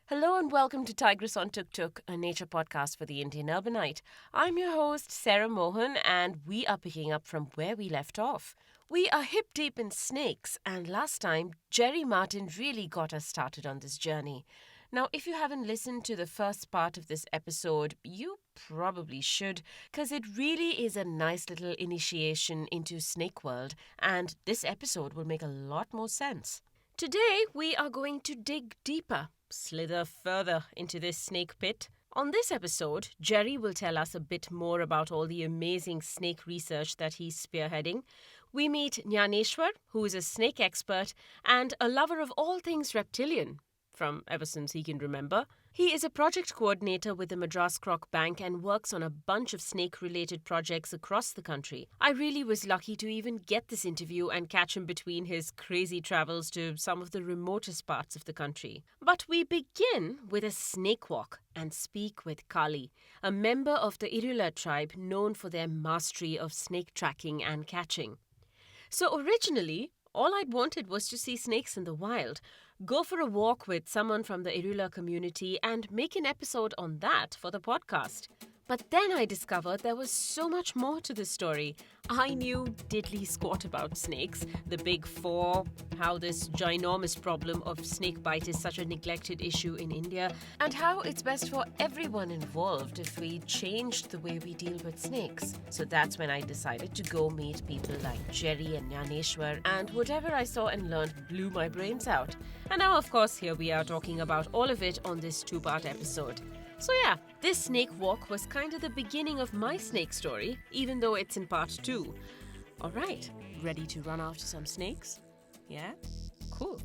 Hello and welcome to Tigress on Tuk-tuk, a nature podcast for the Indian urbanite. I'm your host, Sarah Mohan, and we are picking up from where we left off. We are hip deep in snakes, and last time, Gerry Martin really got us started on this journey. Now, if you haven't listened to the first part of this episode, you probably should, because it really is a nice little initiation into snake world, and this episode will make a lot more sense. Today, we are going to dig deeper, slither further into this snake pit. On this episode, Gerry will tell us a bit more about all the amazing snake research that he's spearheading. We meet Gnaneswar, who is a snake expert and a lover of all things reptilian, from ever since he can remember. He is a project coordinator with the Madras Crock Bank and works on a bunch of snake-related projects across the country. I really was lucky to even get this interview and catch him between his crazy travels to some of the remotest parts of the country. But we begin with a snake walk and speak with Kali, a member of the Irula tribe known for their mastery of snake tracking and catching. So originally, all I'd wanted was to see snakes in the wild, go for a walk with someone from the Irula community and make an episode on that for the podcast. But then I discovered there was so much more to the story. I knew diddly squat about snakes, the big four, how this ginormous problem of snakebite is such a neglected issue in India, and how it's best for everyone involved if we changed the way we deal with snakes. So that's when I decided to go meet people like Gerry and Gnaneswar, and whatever I saw and learned blew my brains out. And now, of course, here we are talking about all of it on this two-part episode. So yeah, this snake walk was kind of the beginning of my snake story, even though it's in part 2. Alright, ready to run after some snakes? Yeah? Cool.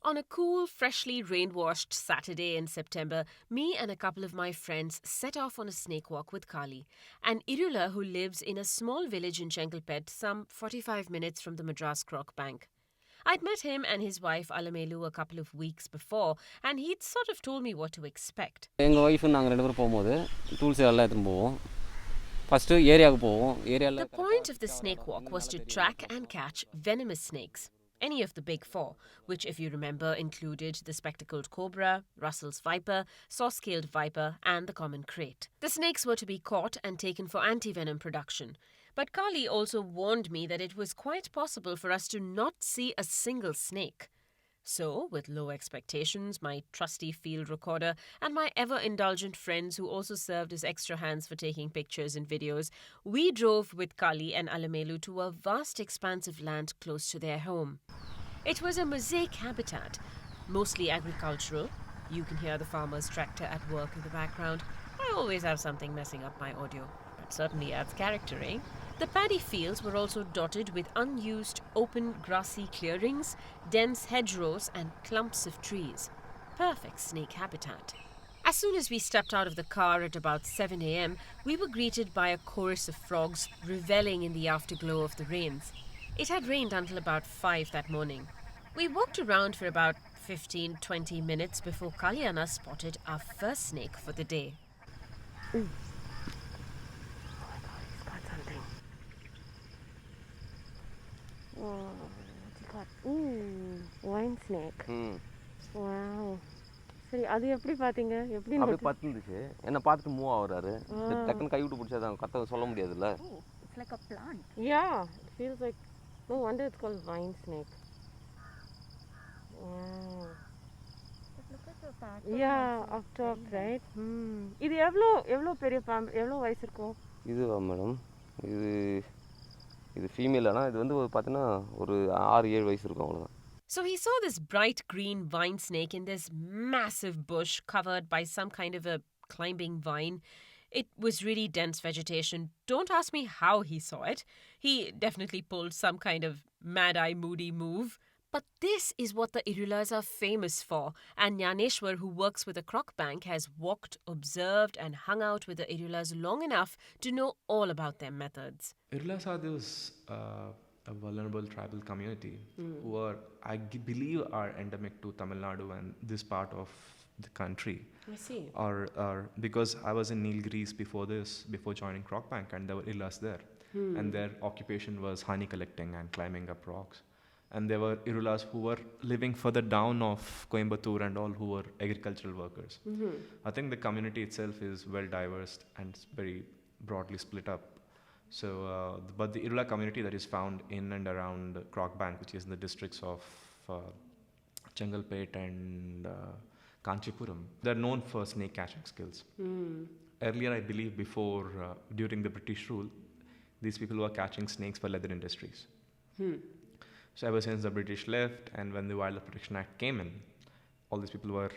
On a cool, freshly rain-washed Saturday in September, me and a couple of my friends set off on a snake walk with Kali, an Irula who lives in a small village in Chengalpet, some 45 minutes from the Madras Crock Bank. I'd met him and his wife Alamelu a couple of weeks before, and he'd sort of told me what to expect. The point of the snake walk was to track and catch venomous snakes. Any of the big four, which, if you remember, included the spectacled cobra, Russell's viper, saw-scaled viper, and the common krait. The snakes were to be caught and taken for antivenom production. But Kali also warned me that it was quite possible for us to not see a single snake. So, with low expectations, my trusty field recorder, and my ever-indulgent friends who also served as extra hands for taking pictures and videos, we drove with Kali and Alamelu to a vast expanse of land close to their home. It was a mosaic habitat, mostly agricultural. You can hear the farmer's tractor at work in the background. I always have something messing up my audio. That certainly adds character, eh? The paddy fields were also dotted with unused, open, grassy clearings, dense hedgerows, and clumps of trees. Perfect snake habitat. As soon as we stepped out of the car at about 7 a.m., we were greeted by a chorus of frogs reveling in the afterglow of the rains. It had rained until about 5 that morning. We walked around for about 15-20 minutes before Kalyana spotted our first snake for the day. Ooh. Oh, what you got? Wine snake. Wow. சரி அது எப்படி பாத்தீங்க எப்படி அப்படியே பத்துந்துச்சு என்ன பார்த்துட்டு move ஆகுறாரு டக்குன்னு கை விட்டு பிடிச்சா தான் கத்த சொல்ல முடியாதுல்ல It's like a plant. Yeah, it feels like no wonder it's called vine snake. Wow. Look at the fat. Yeah, up top, right? இது எவ்வளவு பெரிய பாம்பு எவ்வளவு வயசு இருக்கும் இதுவா மேடம் இது ஃபீமேல் ஆனா இது வந்து பார்த்தீங்கன்னா ஒரு 6-7 வயசு இருக்கும் அவ்வளவுதான். So he saw this bright green vine snake in this massive bush covered by some kind of a climbing vine. It was really dense vegetation. Don't ask me how he saw it. He definitely pulled some kind of mad-eye moody move. But this is what the Irulas are famous for, and Gnaneswar, who works with the Crock Bank, has walked, observed and hung out with the Irulas long enough to know all about their methods. Irulas are a vulnerable tribal community who are, believe, are endemic to Tamil Nadu and this part of the country. I see. Or because I was in Nilgiris before joining Crock Bank, and there were Irulas there. And their occupation was honey collecting and climbing up rocks. And there were Irulas who were living further down of Coimbatore and all, who were agricultural workers. I think the community itself is well diverse and it's very broadly split up. So, but the Irula community that is found in and around Crock Bank, which is in the districts of Chengalpet and Kanchipuram, they're known for snake catching skills. Earlier, I believe during the British rule, these people were catching snakes for leather industries. So ever since the British left and when the Wildlife Protection Act came in, all these people were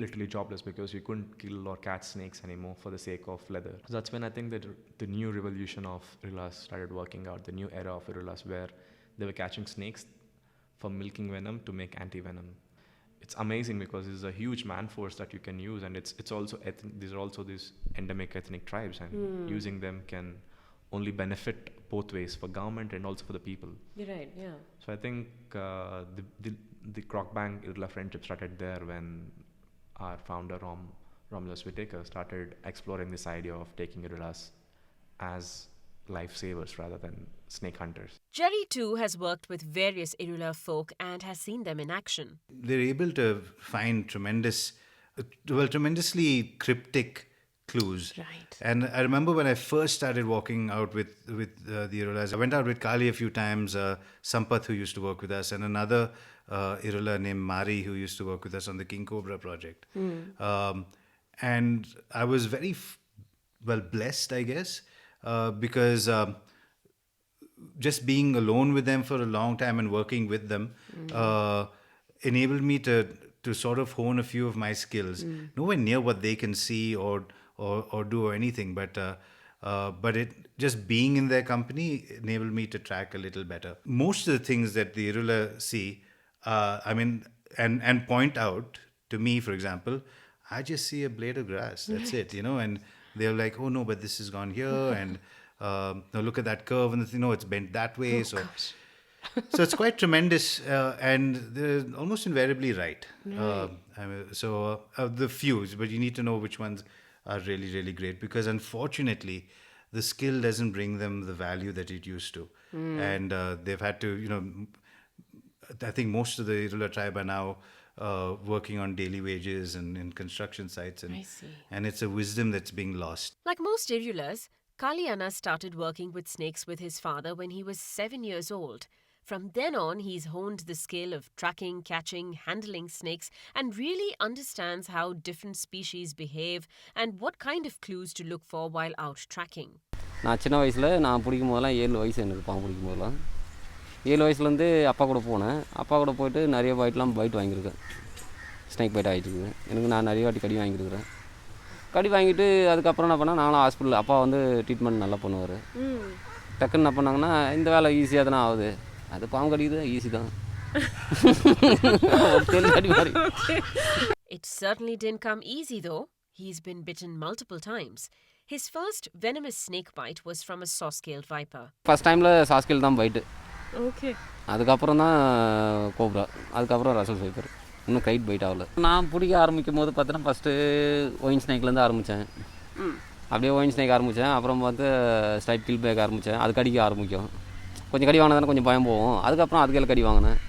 literally jobless because you couldn't kill or catch snakes anymore for the sake of leather. So that's when I think that the new revolution of Irulas started working out, the new era of Irulas where they were catching snakes for milking venom to make antivenom. It's amazing because it's a huge man force that you can use, and it's also these are also these endemic ethnic tribes, and using them can only benefit both ways, for government and also for the people. You're right, yeah. So I think the Crock Bank Irula friendship started there when our founder Romulus Whittaker started exploring this idea of taking Irulas as lifesavers rather than snake hunters. Gerry too has worked with various Irula folk and has seen them in action. They're able to find tremendously cryptic clues. Right. And I remember when I first started walking out with the Irulas, I went out with Kali a few times, Sampath, who used to work with us, and another Irula named Mari, who used to work with us on the King Cobra project. And I was very blessed, I guess, because just being alone with them for a long time and working with them enabled me to sort of hone a few of my skills. Nowhere near what they can see or do or anything, but it just being in their company enabled me to track a little better. Most of the things that the Irula see, and point out to me, for example, I just see a blade of grass. That's it, and they're like, oh no, but this has gone here, and now look at that curve, and it's bent that way. So it's quite tremendous, and they're almost invariably right. The few, but you need to know which ones are really, really great, because unfortunately, the skill doesn't bring them the value that it used to. And they've had to, I think most of the Irula tribe are now working on daily wages and in construction sites. And it's a wisdom that's being lost. Like most Irulas, Kaliana started working with snakes with his father when he was 7 years old. From then on, he's honed the skill of tracking, catching, handling snakes, and really understands how different species behave and what kind of clues to look for while out tracking. நான் சின்ன வயசில் நான் பிடிக்கும் போதெல்லாம் 7 வயசு எனக்கு பாம்பு பிடிக்கும் போதெல்லாம் 7 வயசுலேருந்து அப்பா கூட போனேன். அப்பா கூட போயிட்டு நிறைய பைட் வாங்கியிருக்கேன். ஸ்னேக் பைட் ஆகிட்டுருக்குது. எனக்கு நான் நிறைய வாட்டி கடி வாங்கியிருக்கிறேன். கடி வாங்கிட்டு அதுக்கப்புறம் என்ன பண்ணால் நானும் ஹாஸ்பிட்டல் அப்பா வந்து ட்ரீட்மெண்ட் நல்லா பண்ணுவார். டக்குன்னு என்ன பண்ணாங்கன்னா இந்த வேலை ஈஸியாக தானே ஆகுது, அது பாம்பு கடிக்குது ஈஸி தான். It certainly didn't come easy though. He's been bitten multiple times. His first venomous snake bite was from a saw-scaled viper. First டைமில் சாஸ்கேல் தான் பைட்டு. ஓகே. அதுக்கப்புறம் தான் கோப்ரா, அதுக்கப்புறம் ரசல் வைப்பர். இன்னும் கைட் பைட் ஆகல. நான் பிடிக்க ஆரம்பிக்கும் போது பார்த்தீங்கன்னா ஃபஸ்ட்டு ஒயின் ஸ்னேக்லேருந்து ஆரம்பித்தேன். அப்படியே ஒயின் ஸ்னேக் ஆரம்பித்தேன். அப்புறம் பார்த்து ஸ்ட்ரைப் கில் பேக் ஆரம்பித்தேன். அது கடிக்க ஆரம்பிக்கும். கொஞ்சம் கடி வாங்கினா கொஞ்சம் பயம் போகும். அதுக்கப்புறம் அதுக்கையில் கடி வாங்கினேன்.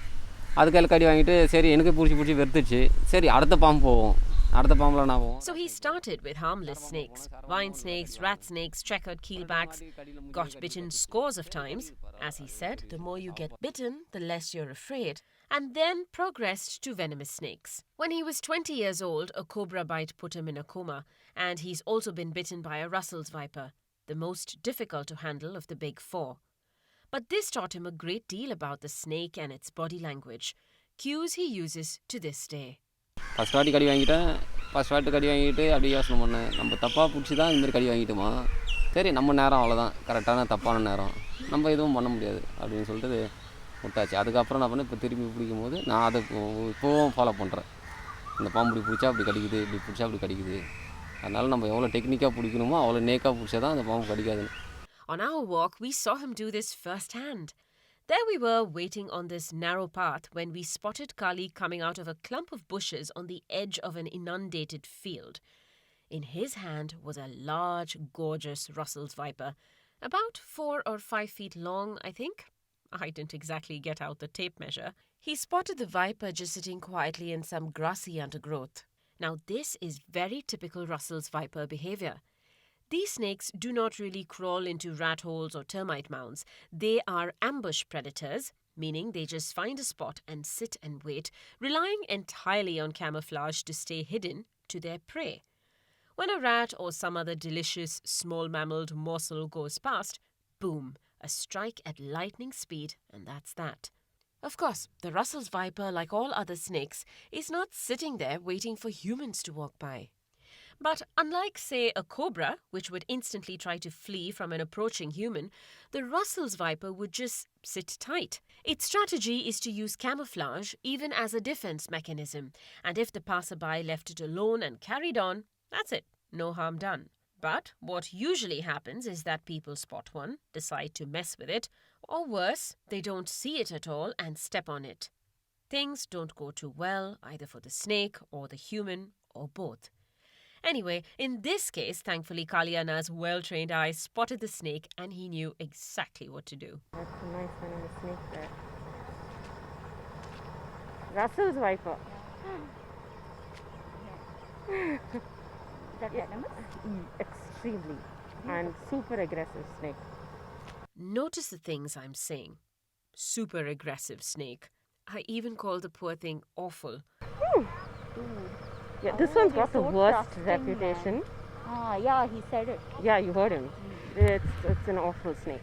அதுக்கையில் கடி வாங்கிட்டு சரி எனக்கு பிடிச்சி வெறுத்துச்சு. சரி அடுத்த பாம்பு போவோம். அடுத்த பாம்பில் நான் போவோம். So he started with harmless snakes, vine snakes, rat snakes, checkered keelbacks, got bitten scores of times. As he said, the more you get bitten, the less you're afraid, and then progressed to venomous snakes. When he was 20 years old, a cobra bite put him in a coma, and he's also been bitten by a Russell's viper, the most difficult to handle of the big four. But this taught him a great deal about the snake and its body language, cues he uses to this day. First வாட்டி கடி வாங்கிட்டு அப்படியே யோசனை பண்ணேன், நம்ம தப்பாக பிடிச்சி தான் இந்தமாதிரி கடி வாங்கிட்டோமா, சரி நம்ம நேரம் அவ்வளோதான், கரெக்டான தப்பான நேரம், நம்ம எதுவும் பண்ண முடியாது அப்படின்னு சொல்லிட்டு விட்டாச்சு. அதுக்கப்புறம் நான் பண்ணேன், இப்போ திரும்பி பிடிக்கும் போது நான் அதை இப்போவும் ஃபாலோ பண்ணுறேன். இந்த பாம்பு பிடிச்சா அப்படி கடிக்குது, இப்படி பிடிச்சா அப்படி கடிக்குது. அதனால் நம்ம எவ்வளோ டெக்னிக்காக பிடிக்கணுமோ அவ்வளோ நேக்காக பிடிச்சா தான் அந்த பாம்பு கடிக்காதுன்னு. On our walk, we saw him do this firsthand. There we were waiting on this narrow path when we spotted Kali coming out of a clump of bushes on the edge of an inundated field. In his hand was a large, gorgeous Russell's viper, about 4 or 5 feet long, I think. I didn't exactly get out the tape measure, he spotted the viper just sitting quietly in some grassy undergrowth. Now, this is very typical Russell's viper behaviour. These snakes do not really crawl into rat holes or termite mounds. They are ambush predators, meaning they just find a spot and sit and wait, relying entirely on camouflage to stay hidden to their prey. When a rat or some other delicious small mammaled morsel goes past, boom, a strike at lightning speed, and that's that. Of course, the Russell's viper, like all other snakes, is not sitting there waiting for humans to walk by. But unlike, say, a cobra, which would instantly try to flee from an approaching human, the Russell's viper would just sit tight. Its strategy is to use camouflage even as a defense mechanism, and if the passerby left it alone and carried on, that's it, no harm done. But what usually happens is that people spot one, decide to mess with it, or worse, they don't see it at all and step on it. Things don't go too well, either for the snake or the human, or both. Anyway, in this case, thankfully, Kaliana's well-trained eye spotted the snake and he knew exactly what to do. That's a nice venomous snake there. Russell's viper. Is that venomous? Extremely. And super aggressive snake. Notice the things I'm saying. Super aggressive snake. I even call the poor thing awful. Yeah, this Oh, one's they're got the so worst trusting, reputation. Yeah, he said it. Yeah, you heard him. It's an awful snake.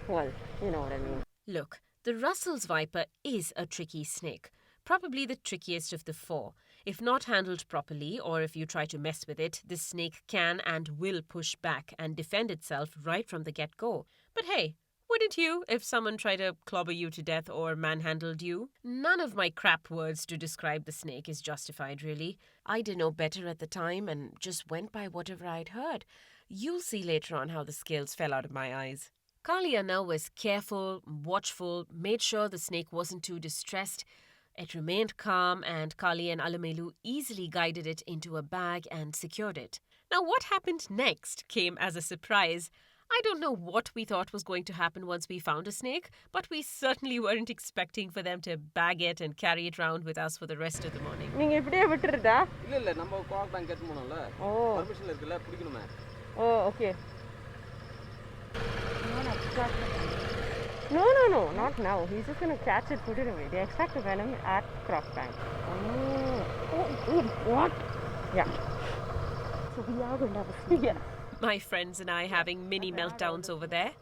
Well, you know what I mean. Look, the Russell's viper is a tricky snake. Probably the trickiest of the four. If not handled properly, or if you try to mess with it, this snake can and will push back and defend itself right from the get-go. But hey, wouldn't you if someone tried to clobber you to death or manhandled you? None of my crap words to describe the snake is justified, really. I didn't know better at the time and just went by whatever I'd heard. You'll see later on how the scales fell out of my eyes. Kaliana was careful, watchful, made sure the snake wasn't too distressed. It remained calm, and Kali and Alamelu easily guided it into a bag and secured it. Now, what happened next came as a surprise. I don't know what we thought was going to happen once we found a snake, but we certainly weren't expecting for them to bag it and carry it around with us for the rest of the morning. நீங்க இப்படியே விட்டுறதா? இல்லை நம்ம Crock Bank எடுத்து போனோம்ல permission இருக்குல்ல பிடிக்கணுமே. Oh, okay. No, not now. He's just going to catch it, put it away. They extract the venom at Crock Bank. Oh, what? Yeah. So we are going to have a snake. Yeah. My friends and I having mini meltdowns over there.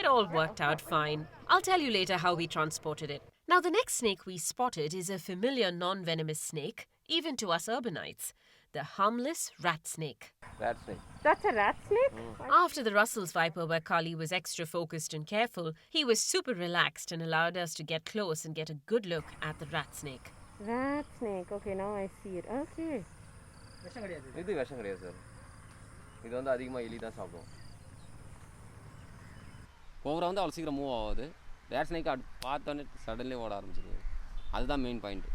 It all worked out fine. I'll tell you later how we transported it. Now, the next snake we spotted is a familiar non-venomous snake, even to us urbanites. The harmless rat snake. Rat snake. That's a rat snake? After the Russell's viper, where Kali was extra focused and careful, he was super relaxed and allowed us to get close and get a good look at the rat snake. Rat snake. Okay, now I see it. Okay. இது விஷம் கிடையாது sir. இது வந்து அதிகமாக எலி தான் சாப்பிடும். கோவரா வந்து அவ்வளோ சீக்கிரம் மூவ் ஆகாது. ரேட் ஸ்னேக் பார்த்தோன்னே சடன்லி ஓட ஆரம்பிச்சிருது. அதுதான் மெயின் பாயிண்ட்.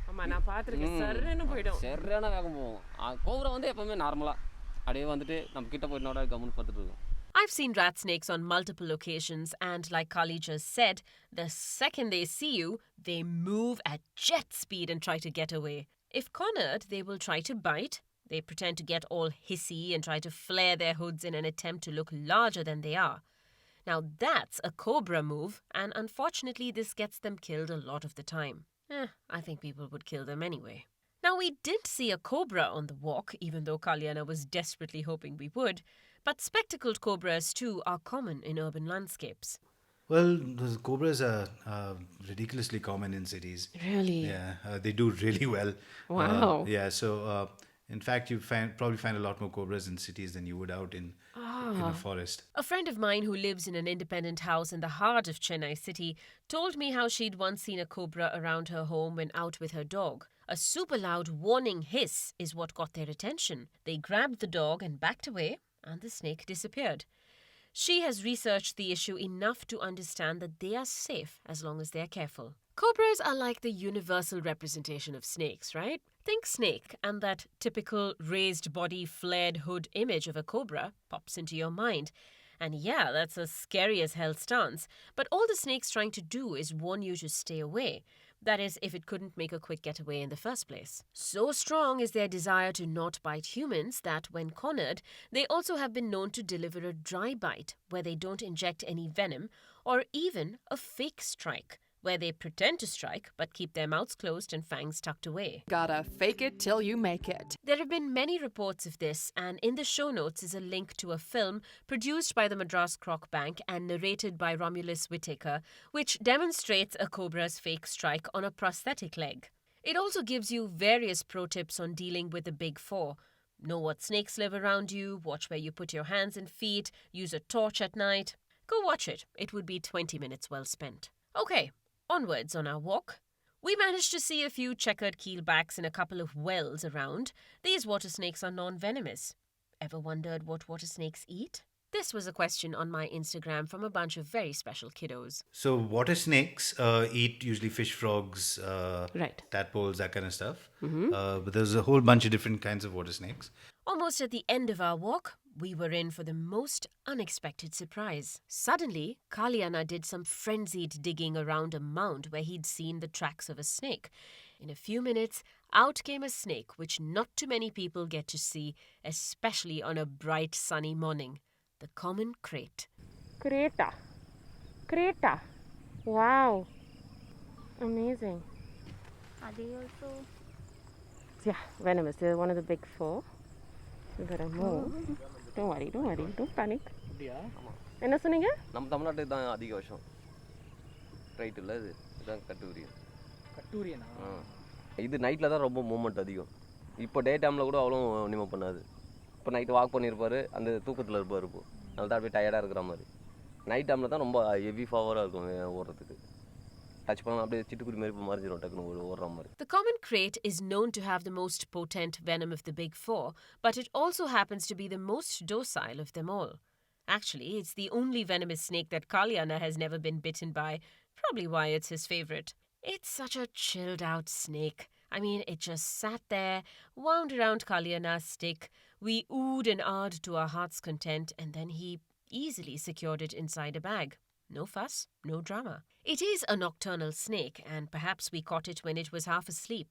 ஆமாம், நான் பார்த்துருக்கேன். சர்ன்னு போயிடும். சரியான வேகம் போகும். கோவரா வந்து எப்போவுமே நார்மலாக அப்படியே வந்துட்டு நம்ம கிட்ட போயிட்டோட கம்முன்னு பார்த்துட்டு இருக்கோம். I've seen rat snakes on multiple occasions, and like Kali just said, the second they see you, they move at jet speed and try to get away. If cornered, they will try to bite. They pretend to get all hissy and try to flare their hoods in an attempt to look larger than they are. Now that's a cobra move, and unfortunately this gets them killed a lot of the time. I think people would kill them anyway. Now, we didn't see a cobra on the walk, even though Kaliana was desperately hoping we would, but spectacled cobras too are common in urban landscapes. Well, the cobras are ridiculously common in cities. Really? Yeah, they do really well. Wow. So in fact, you probably find a lot more cobras in cities than you would out in a forest. A friend of mine who lives in an independent house in the heart of Chennai city told me how she'd once seen a cobra around her home when out with her dog. A super loud warning hiss is what got their attention. They grabbed the dog and backed away, and the snake disappeared. She has researched the issue enough to understand that they are safe as long as they are careful. Cobras are like the universal representation of snakes, right? Think snake, and that typical raised body, flared hood image of a cobra pops into your mind. And yeah, that's a scary as hell stance. But all the snake's trying to do is warn you to stay away. That is, if it couldn't make a quick getaway in the first place. So strong is their desire to not bite humans that, when cornered, they also have been known to deliver a dry bite, where they don't inject any venom, or even a fake strike, where they pretend to strike but keep their mouths closed and fangs tucked away. Gotta fake it till you make it. There have been many reports of this, and in the show notes is a link to a film produced by the Madras Crock Bank and narrated by Romulus Whittaker, which demonstrates a cobra's fake strike on a prosthetic leg. It also gives you various pro tips on dealing with the big four. Know what snakes live around you, watch where you put your hands and feet, use a torch at night. Go watch it. It would be 20 minutes well spent. Okay, onwards on our walk. We managed to see a few checkered keelbacks and a couple of wells around. These water snakes are non-venomous. Ever wondered what water snakes eat? This was a question on my Instagram from a bunch of very special kiddos. So water snakes eat usually fish, frogs, Right. tadpoles, that kind of stuff. But there's a whole bunch of different kinds of water snakes. Almost at the end of our walk, we were in for the most unexpected surprise. Suddenly, Kaliana did some frenzied digging around a mound where he'd seen the tracks of a snake. In a few minutes, out came a snake which not too many people get to see, especially on a bright sunny morning. The common crate. Creta. Wow. Amazing. Are they also? Yeah, venomous. They're one of the big four. You better move. Don't worry. Don't panic. என்ன சொன்னீங்க? நம்ம தமிழ்நாட்டுக்கு தான் அதிக வருஷம் right இல்லை இது இதுதான் கட்டூரியன் இது நைட்டில் தான் ரொம்ப மூமெண்ட் அதிகம். இப்போ டே டைமில் கூட அவ்வளோ ஒன்றுமே பண்ணாது. இப்போ நைட்டு வாக் பண்ணியிருப்பார், அந்த தூக்கத்தில் இருப்பார். இப்போ நல்லா தான் அப்படியே டயர்டாக இருக்கிற மாதிரி. நைட் டைமில் தான் ரொம்ப ஹெவி பவராக இருக்கும் ஓடுறதுக்கு. டச் பண்ணால் அப்படியே சிட்டுக்குருவி மாதிரி இப்போ மறைஞ்சிடும் டக்குன்னு ஓடுற மாதிரி. The common crate is known to have the most potent venom of the big four, but it also happens to be the most docile of them all. Actually, it's the only venomous snake that Kaliana has never been bitten by, probably why it's his favorite. It's such a chilled out snake. I mean, it just sat there, wound around Kaliana's stick. We oohed and ahed to our heart's content, and then he easily secured it inside a bag. No fuss, no drama. It is a nocturnal snake, and perhaps we caught it when it was half asleep.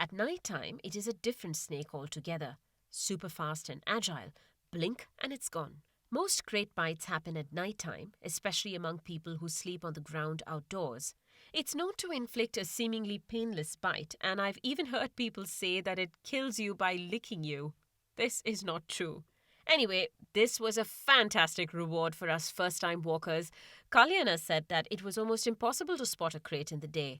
At night time, it is a different snake altogether. Super fast and agile. Blink and it's gone. Most crate bites happen at night time, especially among people who sleep on the ground outdoors. It's known to inflict a seemingly painless bite, and I've even heard people say that it kills you by licking you. This is not true. Anyway, this was a fantastic reward for us first-time walkers. Kaliana said that it was almost impossible to spot a crate in the day.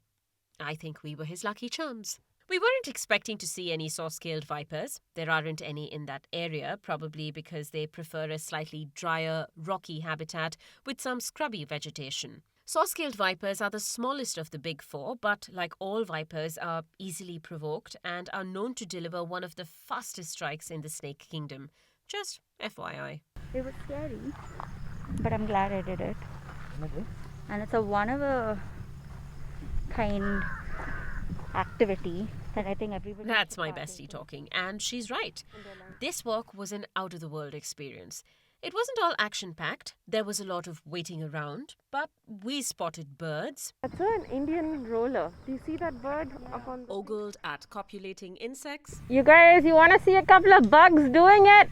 I think we were his lucky chums. We weren't expecting to see any saw-scaled vipers. There aren't any in that area, probably because they prefer a slightly drier, rocky habitat with some scrubby vegetation. Saw-scaled vipers are the smallest of the big four, but like all vipers are easily provoked and are known to deliver one of the fastest strikes in the snake kingdom. Just FYI. It was scary, but I'm glad I did it. And it's a one of a kind activity that I think everybody. That's should my partake bestie in. talking, and she's right. This walk was an out-of-the-world experience. It wasn't all action-packed. There was a lot of waiting around, but we spotted birds. That's an Indian roller. Do you see that bird up on the... Ogled at copulating insects. You guys, you want to see a couple of bugs doing it?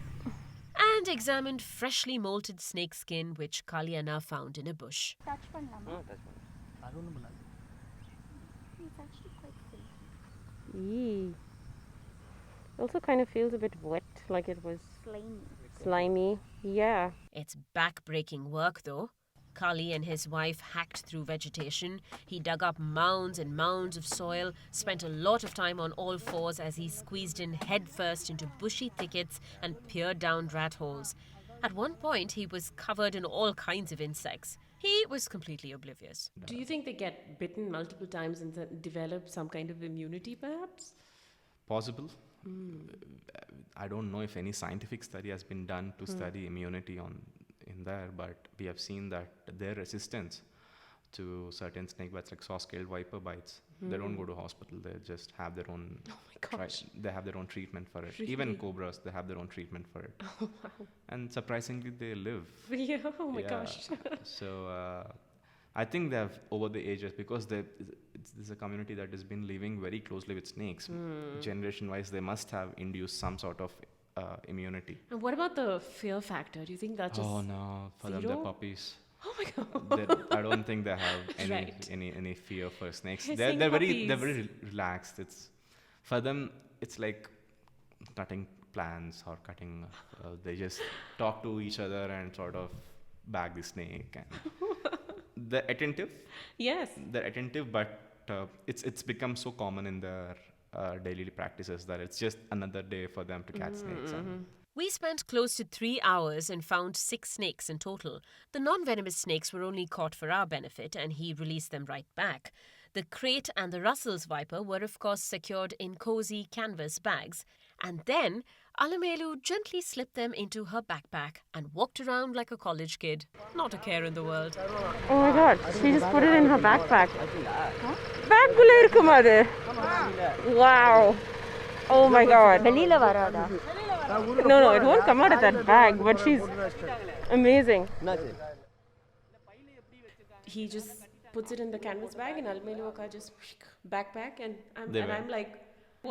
And examined freshly molted snake skin, which Kaliana found in a bush. Touch பண்ணலாமா? It's actually quite safe. Eee. Also kind of feels a bit wet, like it was slimy. Yeah. It's back-breaking work, though. Kali and his wife hacked through vegetation. He dug up mounds and mounds of soil, spent a lot of time on all fours as he squeezed in headfirst into bushy thickets and peered down rat holes. At one point, he was covered in all kinds of insects. He was completely oblivious. Do you think they get bitten multiple times and develop some kind of immunity, perhaps? Possible. I don't know if any scientific study has been done to study immunity in there, but we have seen that their resistance to certain snake bites, like saw-scaled viper bites. They don't go to hospital. They just have their own. Oh my gosh. They have their own treatment for it. Really? Even cobras, they have their own treatment for it. Oh, wow. And surprisingly, they live. Yeah, oh my Yeah. gosh. So I think they have, over the ages, because it's a community that has been living very closely with snakes. Generation-wise, they must have induced some sort of immunity. And what about the fear factor? Do you think that just... Oh no, for them they're zero? puppies. Oh my god. I don't think they have Right. any fear for snakes. They're They're saying very puppies. relaxed. It's for them. It's like cutting plants or cutting. They just talk to each other and sort of bag the snake. And they're attentive. Yes. They're attentive, but it's become so common in their daily practices that it's just another day for them to catch snakes. And We spent close to 3 hours and found 6 snakes in total. The non-venomous snakes were only caught for our benefit and he released them right back. The crate and the Russell's viper were of course secured in cozy canvas bags. And then Alamelu gently slipped them into her backpack and walked around like a college kid. Not a care in the world. Oh my god, she just put it in her backpack. Bag kulla irukuma adu. Wow. Oh my god. வெளியில வராதா? No, it won't come out of that bag, but she's amazing. He just puts it in the canvas bag and Almeluaka just backpack and They I'm went. like,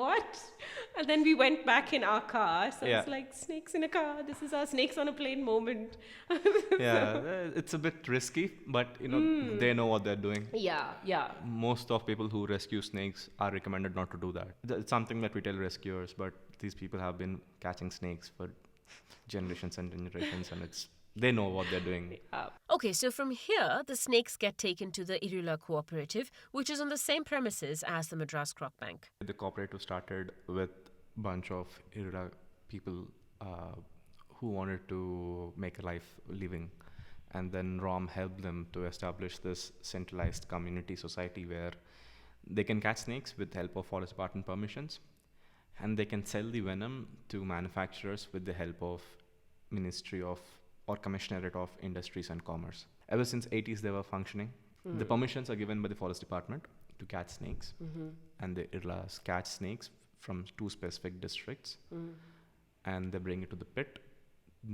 what? And then we went back in our car. So Yeah. it's like snakes in a car. This is our snakes on a plane moment. yeah, it's a bit risky, but they know what they're doing. Yeah. Most of people who rescue snakes are recommended not to do that. It's something that we tell rescuers, but these people have been catching snakes for generations and generations, and they know what they're doing. Okay, so from here, the snakes get taken to the Irula Cooperative, which is on the same premises as the Madras Crock Bank. The cooperative started with a bunch of Irula people who wanted to make a life living, and then ROM helped them to establish this centralized community society where they can catch snakes with the help of forest department permissions, and they can sell the venom to manufacturers with the help of Ministry of or Commissionerate of Industries and Commerce. Ever since 80s they were functioning. The permissions are given by the forest department to catch snakes, and the Irulas catch snakes from 2 specific districts, and they bring it to the pit.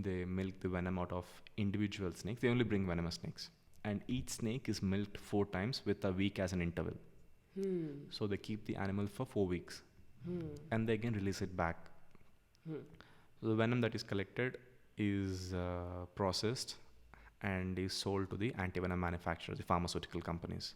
They milk the venom out of individual snakes. They only bring venomous snakes, and each snake is milked 4 times with a week as an interval. So they keep the animal for 4 weeks, and they again release it back. So the venom that is collected is processed and is sold to the Antivenom manufacturers, the pharmaceutical companies.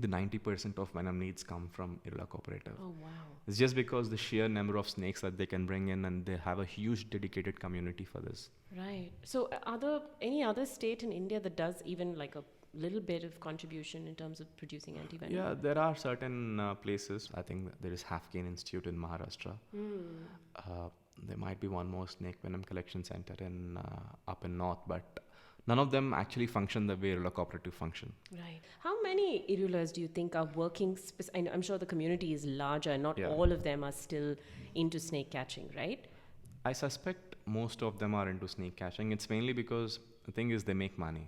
The 90% of venom needs come from Irula Cooperative. Oh, wow. It's just because the sheer number of snakes that they can bring in, and they have a huge dedicated community for this. Right. So are there any other state in India that does even like a little bit of contribution in terms of producing antivenom? Yeah, there are certain places. I think there is Hafkin Institute in Maharashtra. There might be one more snake venom collection center up in north, but none of them actually function the way Irula Cooperative function. Right. How many Irulas do you think are working? I'm sure the community is larger. Not Yeah. all of them are still into snake catching, right? I suspect most of them are into snake catching. It's mainly because the thing is they make money.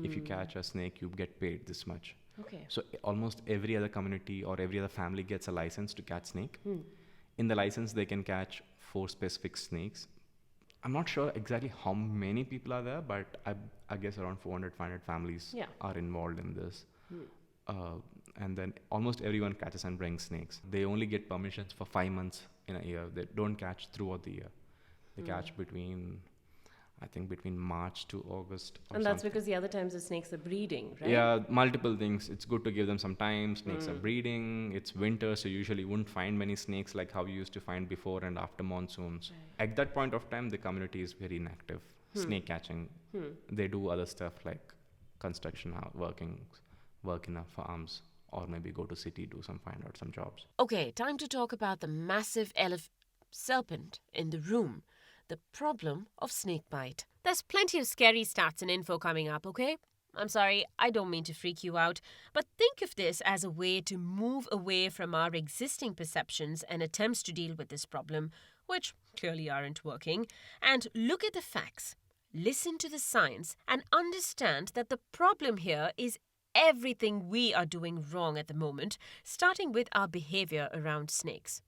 If you catch a snake, you get paid this much. Okay. So almost every other community or every other family gets a license to catch snake. In the license, they can catch 4 specific snakes. I'm not sure exactly how many people are there, but I guess around 400-500 families are involved in this. And then almost everyone catches and brings snakes. They only get permissions for 5 months in a year. They don't catch throughout the year. They catch between March to August. And that's because the other times the snakes are breeding, right? Yeah, multiple things. It's good to give them some time. Snakes are breeding. It's winter, so usually you wouldn't find many snakes like how you used to find before and after monsoons. Right. At that point of time, the community is very inactive. Snake catching. They do other stuff like construction, work in farms, or maybe go to city, find out some jobs. Okay, time to talk about the massive serpent in the room. The problem of snakebite. There's plenty of scary stats and info coming up, okay? I'm sorry, I don't mean to freak you out, but think of this as a way to move away from our existing perceptions and attempts to deal with this problem, which clearly aren't working, and look at the facts. Listen to the science and understand that the problem here is everything we are doing wrong at the moment, starting with our behaviour around snakes.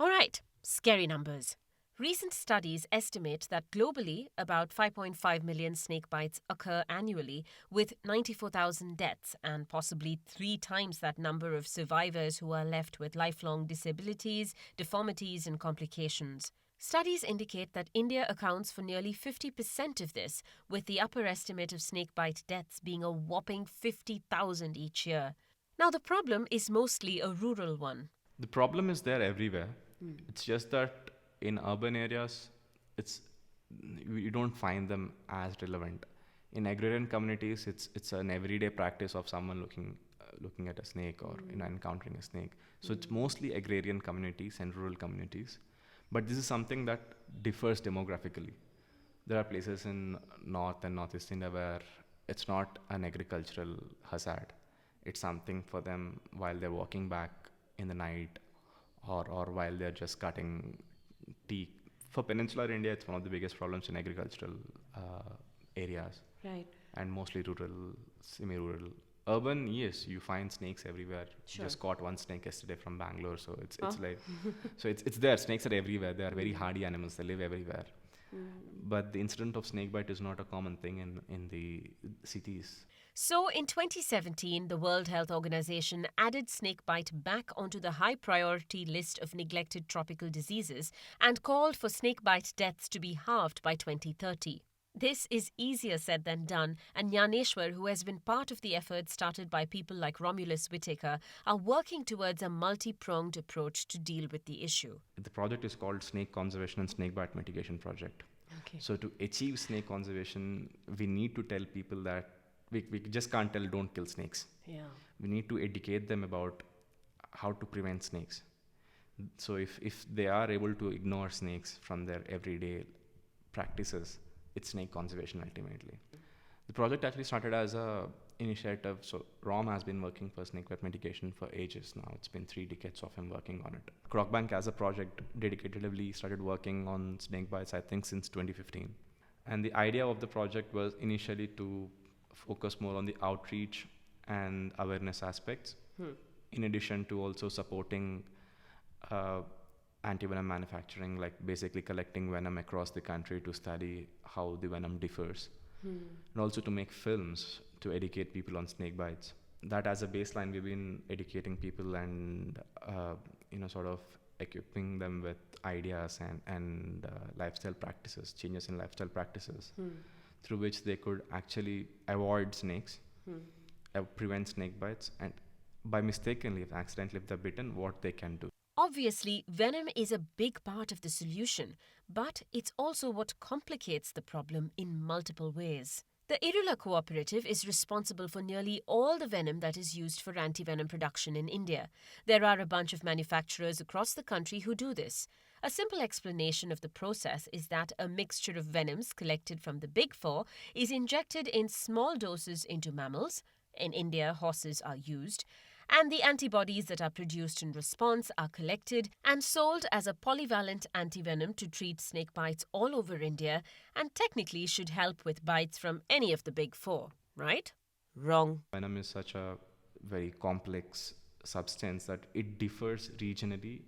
All right, scary numbers. Recent studies estimate that globally, about 5.5 million snake bites occur annually, with 94,000 deaths and possibly 3 times that number of survivors who are left with lifelong disabilities, deformities, and complications. Studies indicate that India accounts for nearly 50% of this, with the upper estimate of snakebite deaths being a whopping 50,000 each year. Now, the problem is mostly a rural one. The problem is there everywhere. It's just that in urban areas, you don't find them as relevant. In agrarian communities, it's an everyday practice of someone looking at a snake or encountering a snake. So it's mostly agrarian communities and rural communities. But this is something that differs demographically. There are places in North and Northeast India where it's not an agricultural hazard. It's something for them while they're walking back in the night or while they're just cutting tea. For peninsular India, it's one of the biggest problems in agricultural areas. Right. And mostly rural, semi-rural. Urban, yes, you find snakes everywhere. Sure. Just caught one snake yesterday from Bangalore, so it's like, so it's there. Snakes are everywhere. They are very hardy animals. They live everywhere. But the incident of snakebite is not a common thing in the cities. So, in 2017, the World Health Organization added snakebite back onto the high priority list of neglected tropical diseases and called for snakebite deaths to be halved by 2030. This is easier said than done, and Gnaneswar, who has been part of the effort started by people like Romulus Whittaker, are working towards a multi-pronged approach to deal with the issue. The project is called Snake Conservation and Snakebite Mitigation Project. Okay. So to achieve snake conservation, we need to tell people that we just can't tell don't kill snakes. Yeah. We need to educate them about how to prevent snakes. So if they are able to ignore snakes from their everyday practices, it's snake conservation ultimately. The project actually started as a initiative. So Rom has been working for snakebite mitigation for ages now. It's been 3 decades of him working on it. Crock Bank as a project dedicatedly started working on snake bites, I think, since 2015. And the idea of the project was initially to focus more on the outreach and awareness aspects, in addition to also supporting antivenom manufacturing, like basically collecting venom across the country to study how the venom differs, and also to make films to educate people on snake bites. That as a baseline, we've been educating people and sort of equipping them with ideas and lifestyle practices, changes in lifestyle practices, through which they could actually avoid snakes, prevent snake bites, and by mistakenly, if they're bitten, what they can do. Obviously, venom is a big part of the solution, but it's also what complicates the problem in multiple ways. The Irula Cooperative is responsible for nearly all the venom that is used for antivenom production in India. There are a bunch of manufacturers across the country who do this. A simple explanation of the process is that a mixture of venoms collected from the big four is injected in small doses into mammals. In India, horses are used. And the antibodies that are produced in response are collected and sold as a polyvalent antivenom to treat snake bites all over India and technically should help with bites from any of the big four, right? Wrong. Venom is such a very complex substance that it differs regionally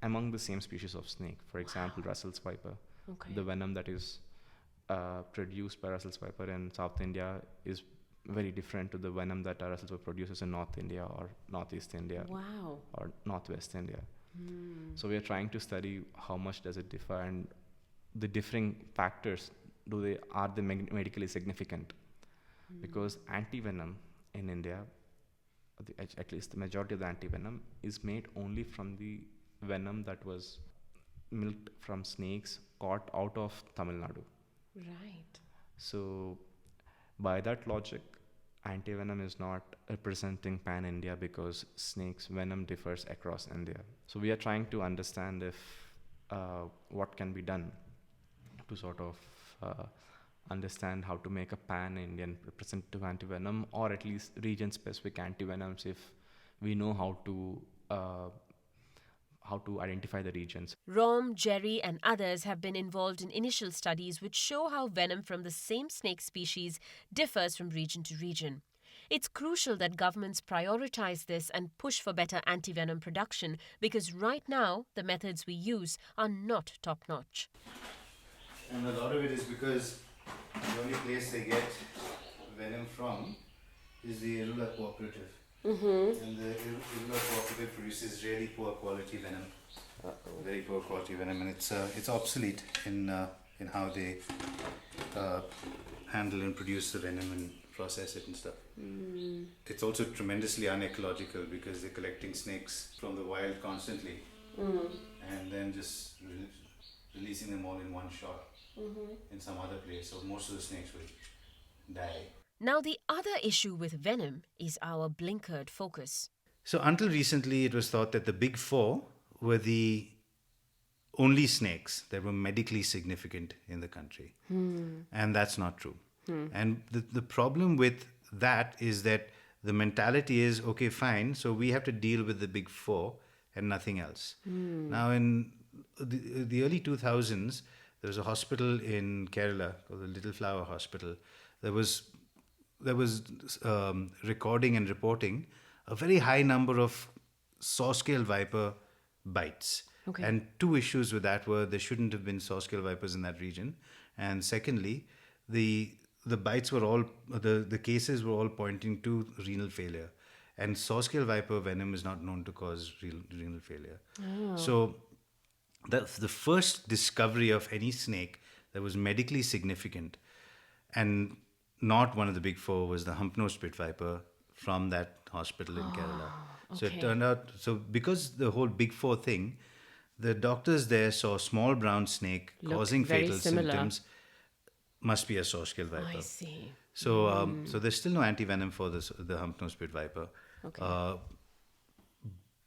among the same species of snake. For example, Russell's viper. Okay. The venom that is produced by Russell's viper in South India is very different to the venom that Russell's viper produces in North India or Northeast India. Wow. Or Northwest India. So we are trying to study how much does it differ and the differing factors, are they medically significant? Because antivenom in India, at least the majority of the antivenom, is made only from the venom that was milked from snakes caught out of Tamil Nadu. Right. So by that logic, antivenom is not representing pan-India because snakes' venom differs across India. So we are trying to understand if what can be done to sort of understand how to make a pan-Indian representative antivenom, or at least region-specific antivenoms if we know how to identify the regions. Rom, Gerry, and others have been involved in initial studies which show how venom from the same snake species differs from region to region. It's crucial that governments prioritize this and push for better antivenom production because right now the methods we use are not top-notch. And a lot of it is because the only place they get venom from is the Irula Cooperative. And the Irula Cooperative produces really poor quality venom. Very poor quality venom, and it's obsolete in how they handle and produce the venom and process it and stuff. It's also tremendously unecological because they're collecting snakes from the wild constantly and then just releasing them all in one shot in some other place. So most of the snakes will die. Now, the other issue with venom is our blinkered focus. So until recently, it was thought that the big four were the only snakes that were medically significant in the country. And that's not true. And the problem with that is that the mentality is, okay, fine, so we have to deal with the big four and nothing else. Now, in the early 2000s, there was a hospital in Kerala called the Little Flower Hospital. There was recording and reporting a very high number of saw-scale viper bites. Okay. And two issues with that were there shouldn't have been saw-scale vipers in that region. And secondly, the bites were all, the cases were all pointing to renal failure. And saw-scale viper venom is not known to cause renal failure. So the first discovery of any snake that was medically significant and not one of the big four was the hump-nosed pit viper from that hospital in Kerala. So it turned out, because the whole big four thing, the doctors there saw a small brown snake causing very fatal similar. symptoms, must be a saw-scale viper. I see. So there's still no antivenom for the hump-nosed pit viper. Okay.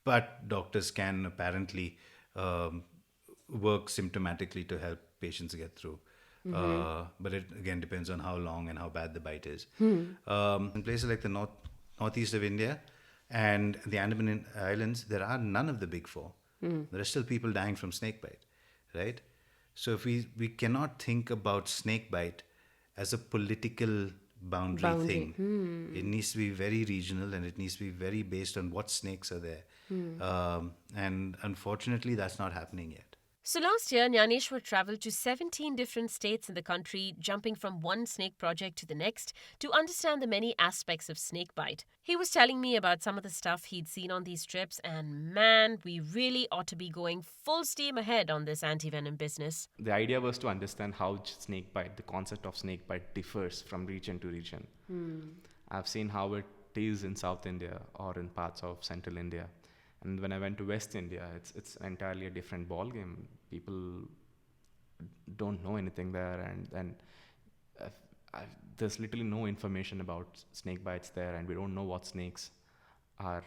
But doctors can apparently work symptomatically to help patients get through. But it again depends on how long and how bad the bite is. In places like the northeast of India and the Andaman Islands, there are none of the big four. There are still people dying from snakebite, right? So if we cannot think about snakebite as a political boundary thing. It needs to be very regional and it needs to be very based on what snakes are there. And unfortunately, that's not happening yet. So last year, Gnaneswar travelled to 17 different states in the country, jumping from one snake project to the next to understand the many aspects of snakebite. He was telling me about some of the stuff he'd seen on these trips, and man, we really ought to be going full steam ahead on this antivenom business. The idea was to understand how snakebite, the concept of snakebite, differs from region to region. I've seen how it is in South India or in parts of Central India. And when I went to West India, it's entirely a different ballgame. People don't know anything there, and there's literally no information about snake bites there, and we don't know what snakes are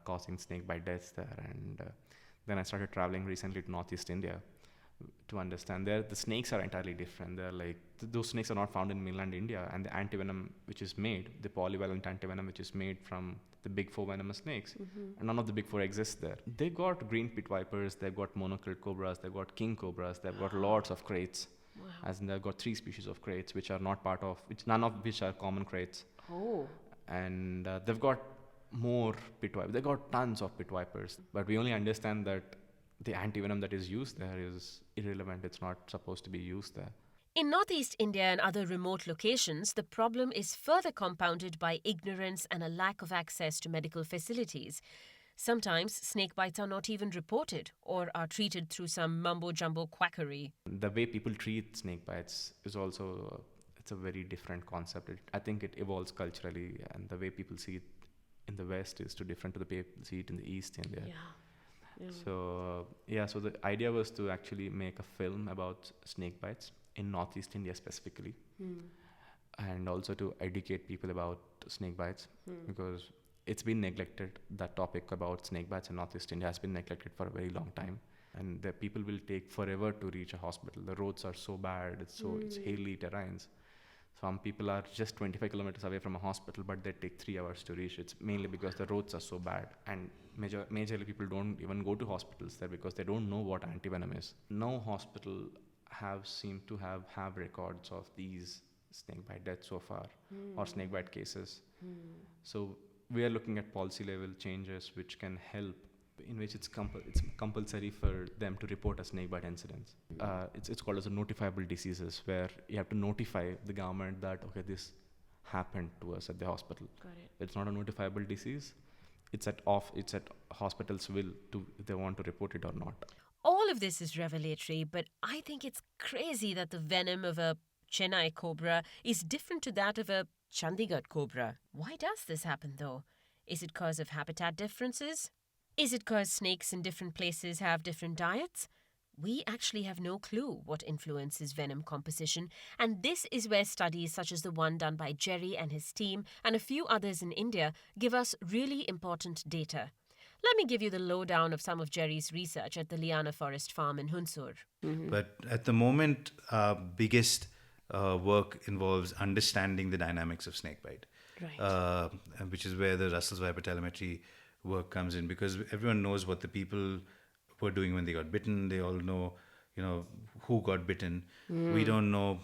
causing snake bite deaths there. And then I started traveling recently to Northeast India to understand there the snakes are entirely different. They're like those snakes are not found in mainland India, and the antivenom which is made, the polyvalent antivenom which is made from the big four venomous snakes, and none of the big four exists there. They got green pit vipers, they've got monocled cobras, they've got king cobras, they've got lots of kraits, as in they've got 3 species of kraits which are not part of, which none of which are common kraits. And they've got more pit vipers, they've got tons of pit vipers, but we only understand that the antivenom that is used there is irrelevant. It's not supposed to be used there. In northeast India and other remote locations, the problem is further compounded by ignorance and a lack of access to medical facilities. Sometimes snake bites are not even reported or are treated through some mumbo-jumbo quackery. The way people treat snake bites is also, it's a very different concept. I think it evolves culturally, and the way people see it in the West is too different to the way people see it in the East India. So the idea was to actually make a film about snake bites in Northeast India specifically, and also to educate people about snake bites, because it's been neglected. That topic about snake bites in Northeast India has been neglected for a very long time, and the people will take forever to reach a hospital. The roads are so bad, it's hilly terrains. Some people are just 25 kilometers away from a hospital, but they take 3 hours to reach. It's mainly because the roads are so bad, and majorly people don't even go to hospitals there because they don't know what antivenom is. No hospital seem to have records of these snakebite deaths so far or snakebite cases. So we are looking at policy level changes which can help, in which it's compulsory for them to report a snakebite incidents. It's called as a notifiable diseases, where you have to notify the government that, okay, this happened to us at the hospital. Got it. It's not a notifiable disease. It's at hospitals' will to if they want to report it or not. All of this is revelatory, but I think it's crazy that the venom of a Chennai cobra is different to that of a Chandigarh cobra. Why does this happen though? Is it because of habitat differences? Is it because snakes in different places have different diets? We actually have no clue what influences venom composition, and this is where studies such as the one done by Gerry and his team and a few others in India give us really important data. Let me give you the lowdown of some of Gerry's research at the Liana Forest Farm in Hunsur. But at the moment, our biggest work involves understanding the dynamics of snakebite, Right. which is where the Russell's viper telemetry work comes in, because everyone knows what the people were doing when they got bitten. They all know, who got bitten. We don't know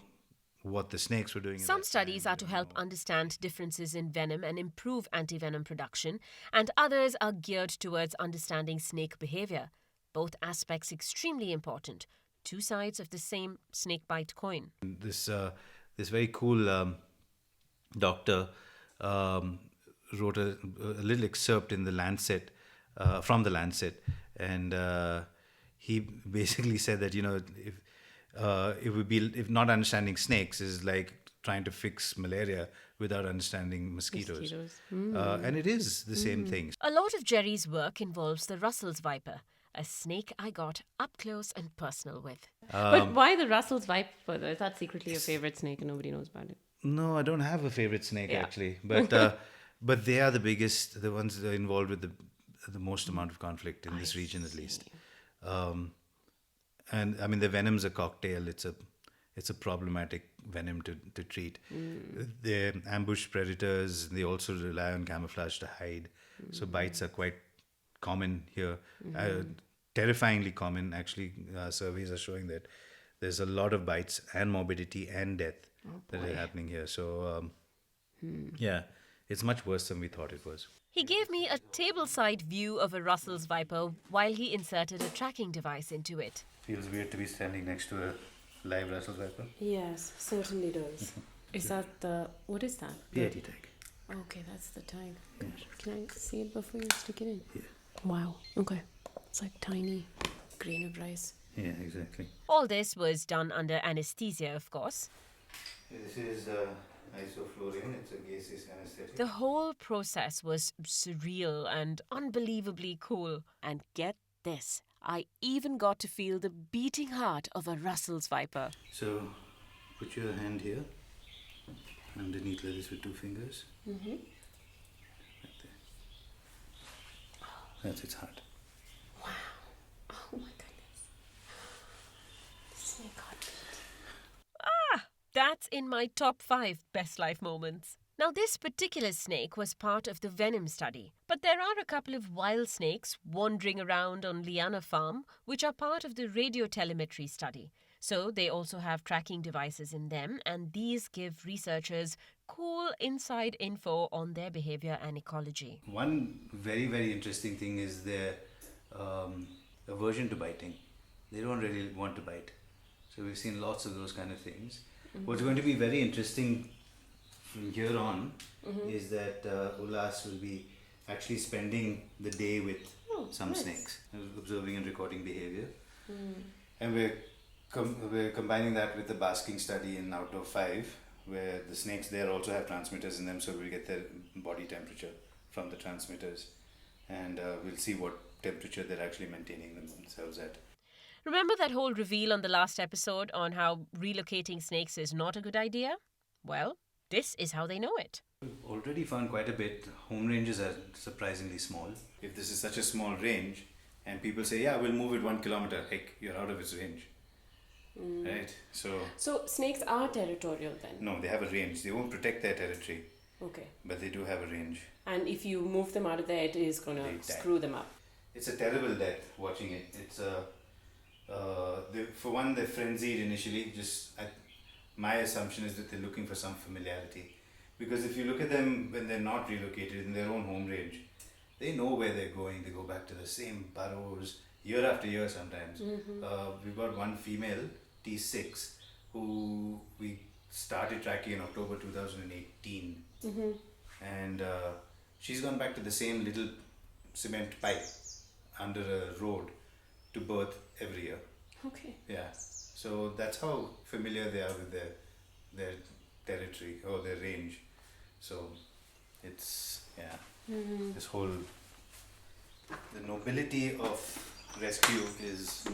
what the snakes were doing. Some studies are to help understand differences in venom and improve antivenom production, and others are geared towards understanding snake behaviour. Both aspects extremely important. Two sides of the same snakebite coin. This very cool doctor wrote a little excerpt in the Lancet, from the Lancet, and he basically said that if not understanding snakes is like trying to fix malaria without understanding mosquitoes. And it is the same thing. A lot of Gerry's work involves the Russell's viper, a snake I got up close and personal with. But why the Russell's viper? Is that secretly your favorite snake and nobody knows about it? No, I don't have a favorite snake Yeah. actually, but but they are the biggest, the ones that are involved with the most amount of conflict in this region, at least. And I mean, the venom's a cocktail. It's a problematic venom to treat. They're ambush predators. They also rely on camouflage to hide. So bites are quite common here. Terrifyingly common, actually. Surveys are showing that there's a lot of bites and morbidity and death that are happening here. So, yeah, it's much worse than we thought it was. He gave me a tableside view of a Russell's viper while he inserted a tracking device into it. Feels weird to be standing next to a live Russell's viper. Yes, certainly does. Is that what is that? PIT tag. Okay, that's the tag. Yeah. Can I see it before you stick it in? Yeah. Wow, okay. It's like tiny grain of rice. Yeah, exactly. All this was done under anesthesia, of course. This is isoflurane. It's a gaseous anesthetic. The whole process was surreal and unbelievably cool. And get this, I even got to feel the beating heart of a Russell's viper. So, put your hand here, underneath like this with 2 fingers. Right there. That's its heart. Oh my goodness. Snake heartbeat. That's in my top 5 best life moments. Now, this particular snake was part of the venom study, but there are a couple of wild snakes wandering around on Liana Farm which are part of the radiotelemetry study. So they also have tracking devices in them, and these give researchers cool inside info on their behavior and ecology. One very, very interesting thing is their aversion to biting. They don't really want to bite. So we've seen lots of those kind of things. What's going to be very interesting from here on is that Irulas will be actually spending the day with some snakes, observing and recording behavior. And we're combining that with the basking study in Outdoor 5, where the snakes there also have transmitters in them, so we get their body temperature from the transmitters, and we'll see what temperature they're actually maintaining themselves at. Remember that whole reveal on the last episode on how relocating snakes is not a good idea? Well, this is how they know it. We've already found quite a bit. Home ranges are surprisingly small. If this is such a small range, and people say, yeah, we'll move it 1 kilometer, heck, you're out of its range. Right? So snakes are territorial then? No, they have a range. They won't protect their territory. Okay. But they do have a range. And if you move them out of there, it is going They to die. screw them up. It's a terrible death watching it. It's for one, they're frenzied initially. my assumption is that they're looking for some familiarity. Because if you look at them when they're not relocated in their own home range, they know where they're going. They go back to the same burrows year after year sometimes. We've got one female, T6, who we started tracking in October 2018. And she's gone back to the same little cement pipe under a road to birth every year. Okay. Yeah. So that's how familiar they are with their territory or their range. So it's, this whole, the nobility of rescue is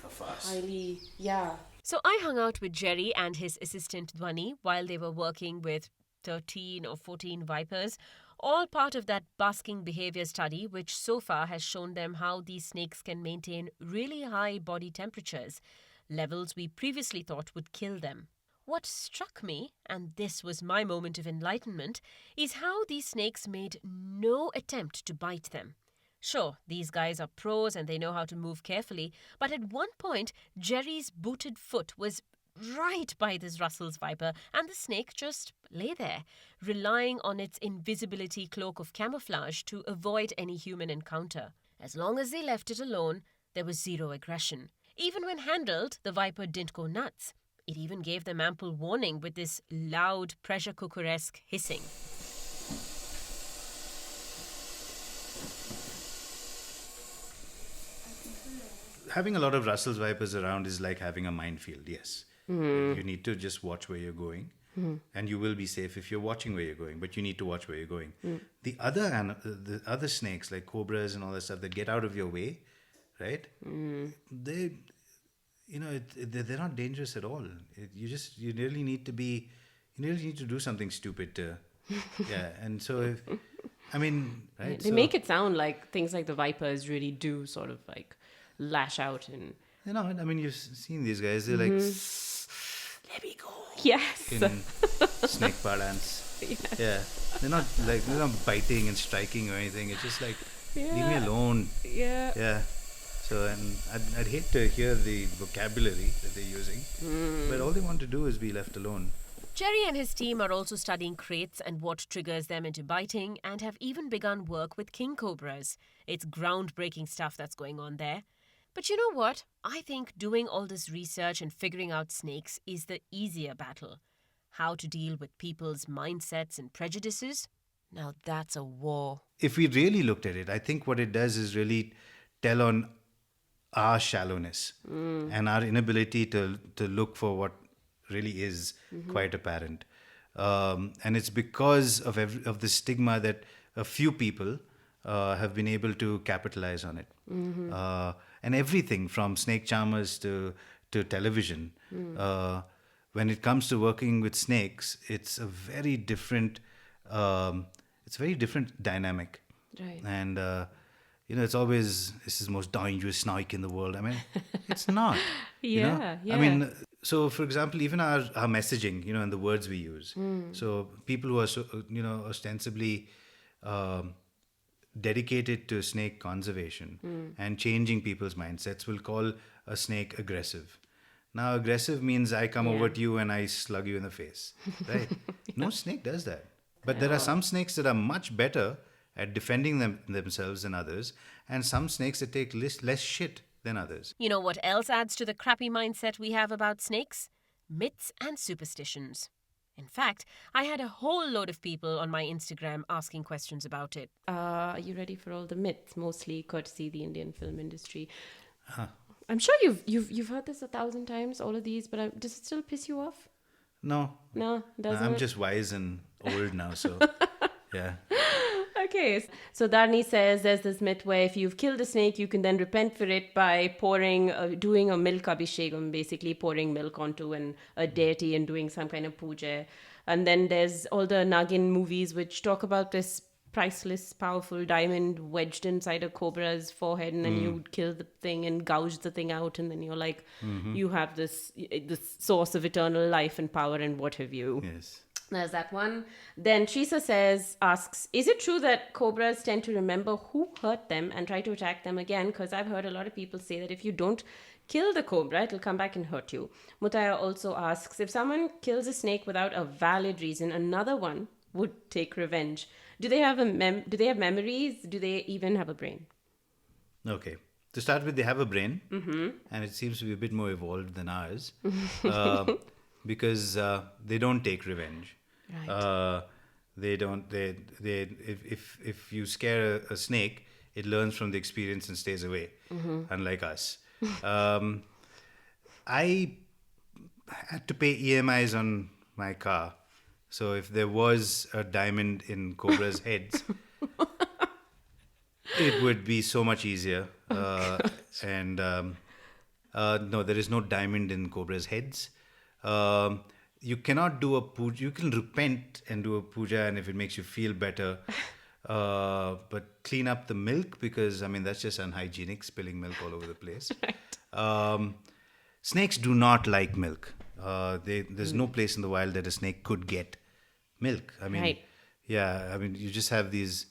a farce. Highly, yeah. So I hung out with Gerry and his assistant Dhwani while they were working with 13 or 14 vipers, all part of that basking behaviour study, which so far has shown them how these snakes can maintain really high body temperatures, levels we previously thought would kill them. What struck me, and this was my moment of enlightenment, is how these snakes made no attempt to bite them. Sure, these guys are pros and they know how to move carefully, but at one point, Gerry's booted foot was right by this Russell's viper, and the snake just lay there, relying on its invisibility cloak of camouflage to avoid any human encounter. As long as they left it alone, there was zero aggression. Even when handled, the viper didn't go nuts. It even gave them ample warning with this loud, pressure cooker-esque hissing. Having a lot of Russell's vipers around is like having a minefield, yes. You need to just watch where you're going, and you will be safe if you're watching where you're going, but you need to watch where you're going. The other snakes, like cobras and all that stuff that get out of your way, right? They're not dangerous at all. You really need to do something stupid to, and so, right? They make it sound like things like the vipers really do sort of like lash out and... you've seen these guys, they're like, let me go. Yes. In snake parlance. Yeah. They're not biting and striking or anything. It's just like, leave me alone. Yeah. Yeah. So, and I'd hate to hear the vocabulary that they're using, but all they want to do is be left alone. Gerry and his team are also studying kraits and what triggers them into biting, and have even begun work with king cobras. It's groundbreaking stuff that's going on there. But you know what? I think doing all this research and figuring out snakes is the easier battle. How to deal with people's mindsets and prejudices? Now that's a war. If we really looked at it, I think what it does is really tell on our shallowness and our inability to look for what really is quite apparent. And it's because of the stigma that a few people have been able to capitalize on it. And everything from snake charmers to television. When it comes to working with snakes, it's a very different dynamic. Right. And it's always, this is the most dangerous snake in the world. It's not. Yeah. So for example, even our messaging, and the words we use. So people who are ostensibly dedicated to snake conservation and changing people's mindsets will call a snake aggressive. Now, aggressive means I come over to you and I slug you in the face, right? No snake does that. But there are some snakes that are much better at defending themselves than others, and some snakes that take less shit than others. You know what else adds to the crappy mindset we have about snakes? Myths and superstitions. In fact, I had a whole load of people on my Instagram asking questions about it. Are you ready for all the myths, mostly courtesy the Indian film industry? I'm sure you've heard this 1,000 times, all of these, but does it still piss you off? No, doesn't I'm just wise and old now, so yeah. Okay, so Dharni says there's this myth where if you've killed a snake, you can then repent for it by doing a milk abhishekam, basically pouring milk onto a deity and doing some kind of puja. And then there's all the Nagin movies which talk about this priceless, powerful diamond wedged inside a cobra's forehead, and then you kill the thing and gouge the thing out, and then you're like, you have this source of eternal life and power and what have you. Yes. There's that one. Then Teresa asks, is it true that cobras tend to remember who hurt them and try to attack them again? Because I've heard a lot of people say that if you don't kill the cobra, it'll come back and hurt you. Mutaya also asks, if someone kills a snake without a valid reason, another one would take revenge. Do they have memories? Do they even have a brain? Okay. To start with, they have a brain, and it seems to be a bit more evolved than ours, because they don't take revenge. Right. They don't. If you scare a snake, it learns from the experience and stays away, unlike us. I had to pay EMIs on my car, so if there was a diamond in Cobra's heads, it would be so much easier. And no, there is no diamond in Cobra's heads. You cannot do a puja. You can repent and do a puja, and if it makes you feel better, but clean up the milk, because I mean that's just unhygienic, spilling milk all over the place. Right. Snakes do not like milk. There's no place in the wild that a snake could get milk. I mean, right. Yeah. I mean, you just have these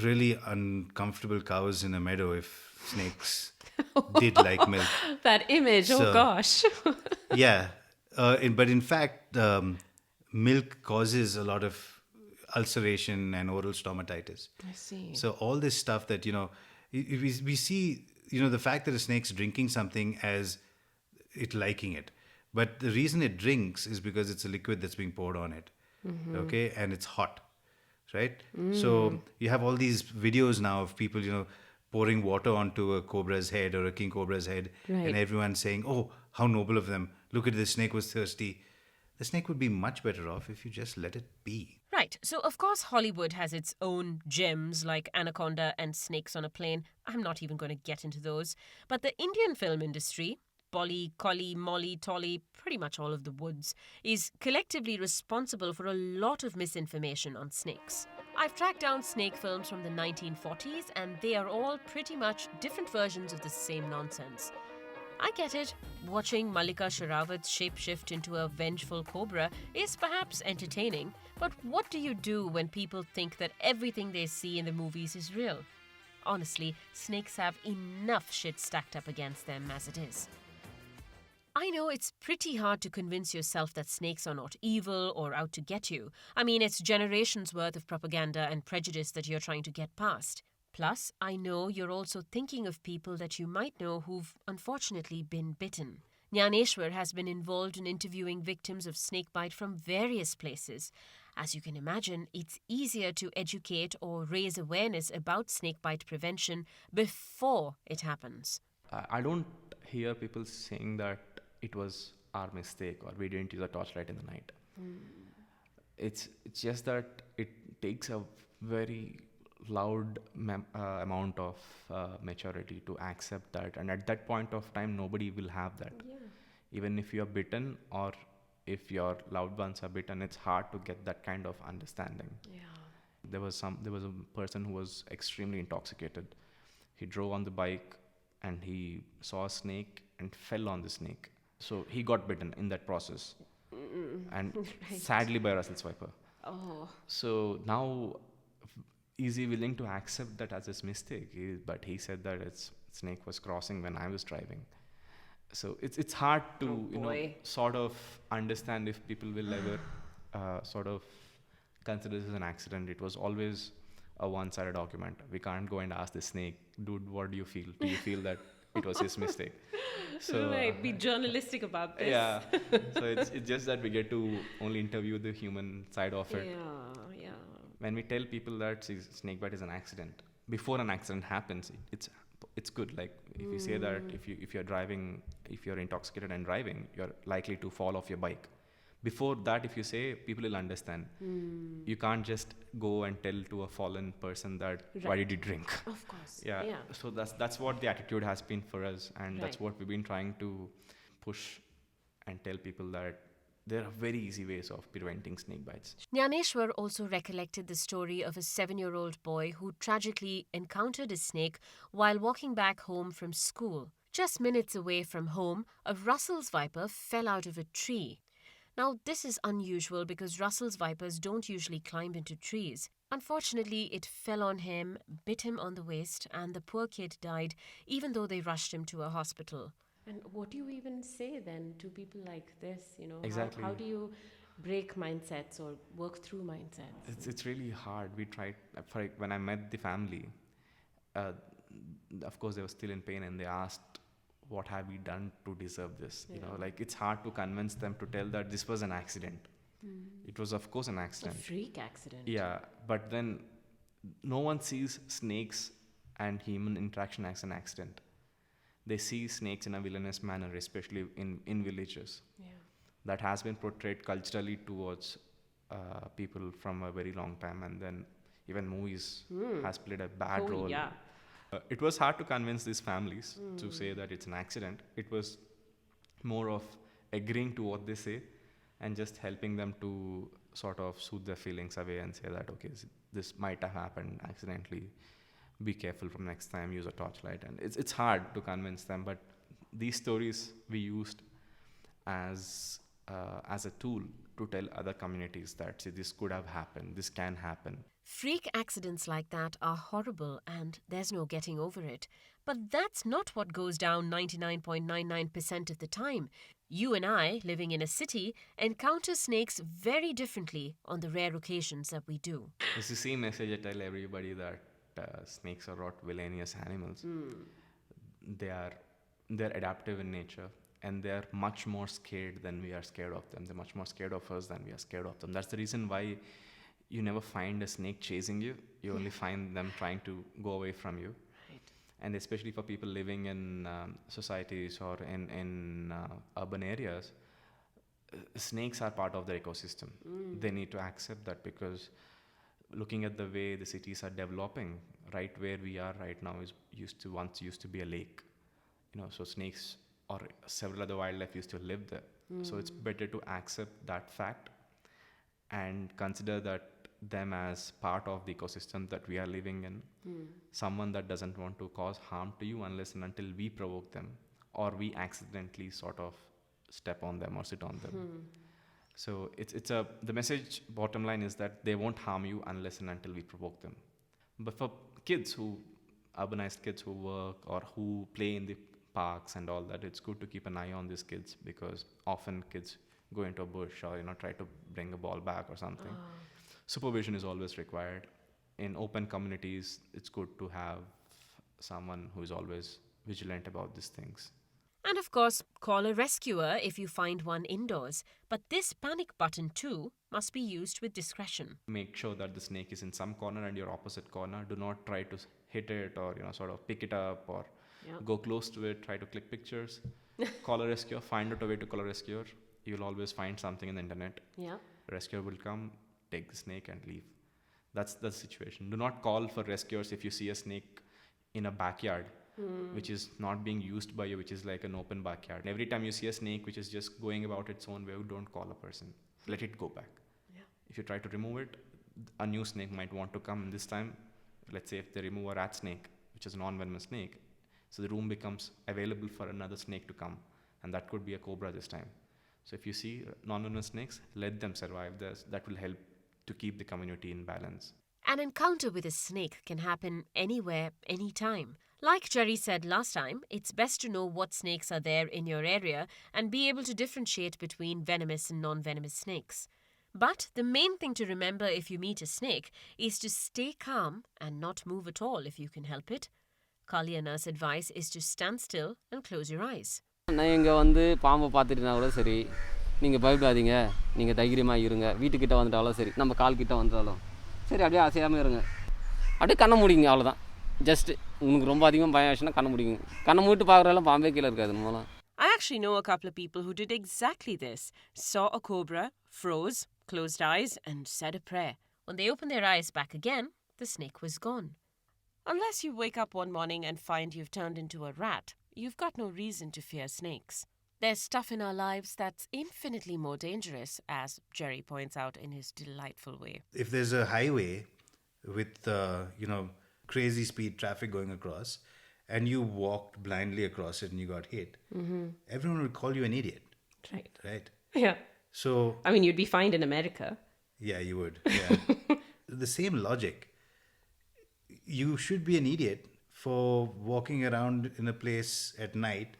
really uncomfortable cows in a meadow if snakes did like milk. That image, oh gosh. Yeah. But in fact, milk causes a lot of ulceration and oral stomatitis. I see. So all this stuff that, we see, the fact that a snake's drinking something as it liking it. But the reason it drinks is because it's a liquid that's being poured on it. Okay? And it's hot. Right? So you have all these videos now of people, pouring water onto a cobra's head or a king cobra's head, and everyone saying, oh, how noble of them. Look at this snake was thirsty. The snake would be much better off if you just let it be. Right. So, of course, Hollywood has its own gems like Anaconda and Snakes on a Plane. I'm not even going to get into those. But the Indian film industry, Bolly, Collie, Molly, Tolly, pretty much all of the woods, is collectively responsible for a lot of misinformation on snakes. I've tracked down snake films from the 1940s, and they are all pretty much different versions of the same nonsense. I get it. Watching Mallika Sherawat's shapeshift into a vengeful cobra is perhaps entertaining, but what do you do when people think that everything they see in the movies is real? Honestly, snakes have enough shit stacked up against them as it is. I know it's pretty hard to convince yourself that snakes are not evil or out to get you. I mean, it's generations worth of propaganda and prejudice that you're trying to get past. Plus, I know you're also thinking of people that you might know who've unfortunately been bitten. Gnaneswar has been involved in interviewing victims of snakebite from various places. As you can imagine, it's easier to educate or raise awareness about snakebite prevention before it happens. I don't hear people saying that it was our mistake or we didn't use a torchlight in the night. It's just that it takes a very loud amount of maturity to accept that, and at that point of time nobody will have that. Even if you're bitten or if your loved ones are bitten, it's hard to get that kind of understanding. There was a person who was extremely intoxicated. He drove on the bike and he saw a snake and fell on the snake, so he got bitten in that process. And sadly by Russell's viper. So now is he willing to accept that as his mistake? But he said that its snake was crossing when I was driving. So it's hard to sort of understand if people will ever sort of consider this as an accident. It was always a one-sided argument. We can't go and ask the snake, dude, what do you feel? Do you feel that it was his mistake? So be journalistic about this. Yeah. So it's just that we get to only interview the human side of it. Yeah. When we tell people that snakebite is an accident, before an accident happens, it's good. Like if you say that if you're driving, if you're intoxicated and driving, you're likely to fall off your bike. Before that, if you say, people will understand. You can't just go and tell to a fallen person that why did you drink? Of course. Yeah. So that's what the attitude has been for us, and that's what we've been trying to push and tell people that there are very easy ways of preventing snake bites. Gnaneswar also recollected the story of a 7-year-old boy who tragically encountered a snake while walking back home from school. Just minutes away from home, a Russell's viper fell out of a tree. Now, this is unusual because Russell's vipers don't usually climb into trees. Unfortunately, it fell on him, bit him on the waist, and the poor kid died even though they rushed him to a hospital. And what do you even say then to people like this? You know, Exactly. How do you break mindsets or work through mindsets? It's really hard. We tried, when I met the family, of course they were still in pain and they asked, what have we done to deserve this? You know, like it's hard to convince them to tell that this was an accident. It was of course an A accident. freak accident. Yeah, but then no one sees snakes and human interaction as an accident. They see snakes in a villainous manner, especially in villages. Yeah. That has been portrayed culturally towards people from a very long time, and then even movies has played a bad role. Yeah. It was hard to convince these families to say that it's an accident. It was more of agreeing to what they say and just helping them to sort of soothe their feelings away and say that, okay, this might have happened accidentally. Be careful from next time, use a torchlight. And it's hard to convince them, but these stories we used as a tool to tell other communities that, see, this could have happened, this can happen. Freak accidents like that are horrible and there's no getting over it. But that's not what goes down 99.99% of the time. You and I, living in a city, encounter snakes very differently on the rare occasions that we do. It's the same message I tell everybody that snakes are not villainous animals. They're adaptive in nature, and they're much more scared than we are scared of them. They're much more scared of us than we are scared of them. That's the reason why you never find a snake chasing you. You only find them trying to go away from you. Right. And especially for people living in societies or in urban areas, snakes are part of their ecosystem. They need to accept that, because looking at the way the cities are developing, right where we are right now once used to be a lake. You know, so snakes or several other wildlife used to live there. So it's better to accept that fact and consider that them as part of the ecosystem that we are living in. Someone that doesn't want to cause harm to you unless and until we provoke them or we accidentally sort of step on them or sit on them. So the message bottom line is that they won't harm you unless and until we provoke them. But for urbanized kids who work or who play in the parks and all that, it's good to keep an eye on these kids, because often kids go into a bush or try to bring a ball back or something. Supervision is always required. In open communities, it's good to have someone who is always vigilant about these things. And of course, call a rescuer if you find one indoors. But this panic button too must be used with discretion. Make sure that the snake is in some corner and your opposite corner. Do not try to hit it or sort of pick it up or go close to it, try to click pictures. Call a rescuer, find out a way to call a rescuer. You'll always find something in the internet. Yeah. A rescuer will come, take the snake and leave. That's the situation. Do not call for rescuers if you see a snake in a backyard which is not being used by you, which is like an open backyard. Every time you see a snake which is just going about its own way, don't call a person. Let it go back. Yeah. If you try to remove it, a new snake might want to come. And this time, let's say if they remove a rat snake, which is a non-venomous snake, so the room becomes available for another snake to come, and that could be a cobra this time. So if you see non-venomous snakes, let them survive. That will help to keep the community in balance. An encounter with a snake can happen anywhere, anytime. Like Gerry said last time, it's best to know what snakes are there in your area and be able to differentiate between venomous and non-venomous snakes. But the main thing to remember if you meet a snake is to stay calm and not move at all if you can help it. Kalinas' advice is to stand still and close your eyes. நான் இங்கே பாம்பை பார்த்துட்டுனா கூட சரி, நீங்கள் பயப்படாதீங்க, நீங்கள் தைரியமாக இருங்க, வீட்டுக்கிட்ட வந்துட்டாலும் சரி, நம்ம கால்கிட்ட வந்தாலும் சரி, அப்படியே அசையாமல் இருங்க, அப்படியே கண்ணை மூடிங்க, அவ்வளோதான். ஜஸ்ட் உங்களுக்கு ரொம்ப அதிகமாக பயம் ஆச்சுன்னா கண்ணை மூடிங்க. கண்ணை மூட்டு பார்க்குறதெல்லாம் பாம்பே கீழே இருக்காது நம்மளாம். I actually know a couple of people who did exactly this. Saw a cobra, froze, closed eyes and said a prayer. When they opened their eyes back again, the snake was gone. Unless you wake up one morning and find you've turned into a rat, you've got no reason to fear snakes. There's stuff in our lives that's infinitely more dangerous, as Gerry points out in his delightful way. If there's a highway with, crazy speed traffic going across, and you walked blindly across it and you got hit, everyone would call you an idiot. Right. Right? Yeah. So I mean, you'd be fined in America. yeah, you would. Yeah. The same logic. You should be an idiot for walking around in a place at night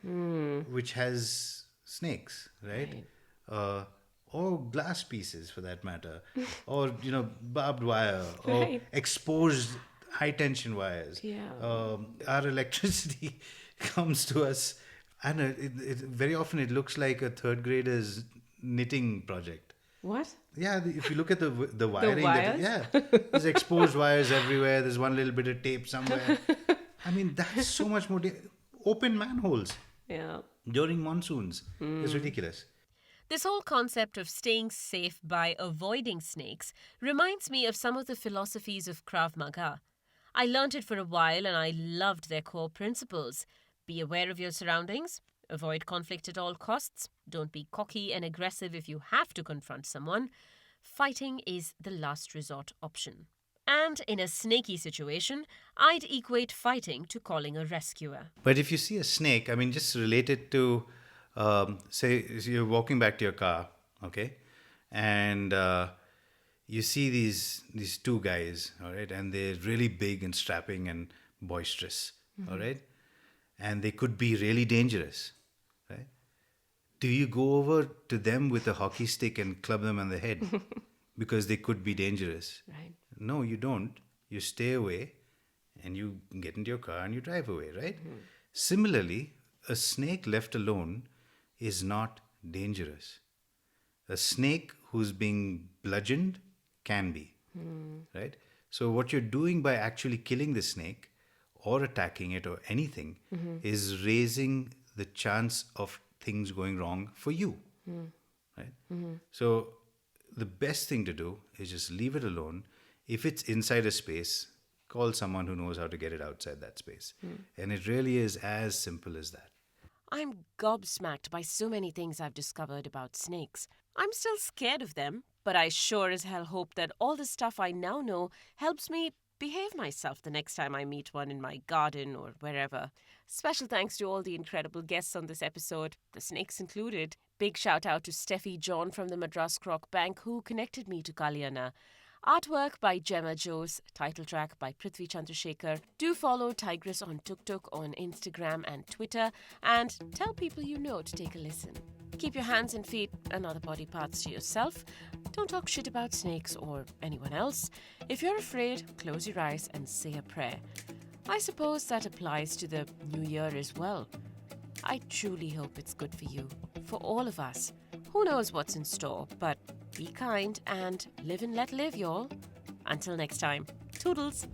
which has snakes, right? Or glass pieces for that matter, or barbed wire, or Right. exposed high tension wires. Yeah. Our electricity comes to us, and very often it looks like a third grader's knitting project. What? Yeah, if you look at the wiring, wires? there's exposed wires everywhere. There's one little bit of tape somewhere. I mean, that's so much more. Open manholes Yeah. during monsoons is ridiculous. This whole concept of staying safe by avoiding snakes reminds me of some of the philosophies of Krav Maga. I learnt it for a while and I loved their core principles. Be aware of your surroundings, avoid conflict at all costs, don't be cocky and aggressive if you have to confront someone. Fighting is the last resort option. And in a snaky situation, I'd equate fighting to calling a rescuer. But if you see a snake, I mean, just relate it to, say, you're walking back to your car, okay, and you see these two guys, all right, and they're really big and strapping and boisterous, all right, and they could be really dangerous, right? Do you go over to them with a hockey stick and club them on the head because they could be dangerous? Right. No, you don't. You stay away and you get into your car and you drive away, right? Similarly, a snake left alone is not dangerous. A snake who's being bludgeoned can be, right? So what you're doing by actually killing the snake or attacking it or anything is raising the chance of things going wrong for you, right? So the best thing to do is just leave it alone. If it's inside a space, call someone who knows how to get it outside that space. And it really is as simple as that. I'm gobsmacked by so many things I've discovered about snakes. I'm still scared of them, but I sure as hell hope that all the stuff I now know helps me behave myself the next time I meet one in my garden or wherever. Special thanks to all the incredible guests on this episode, the snakes included. Big shout out to Steffi John from the Madras Crock Bank who connected me to Kaliana. Artwork by Gemma Jose, title track by Prithvi Chandrasekhar. Do follow Tigress on Tuk-tuk on Instagram and Twitter, and tell people you know to take a listen. Keep your hands and feet and other body parts to yourself. Don't talk shit about snakes or anyone else. If you're afraid, close your eyes and say a prayer. I suppose that applies to the new year as well. I truly hope it's good for you, for all of us. Who knows what's in store, but be kind and live and let live, y'all. Until next time, toodles.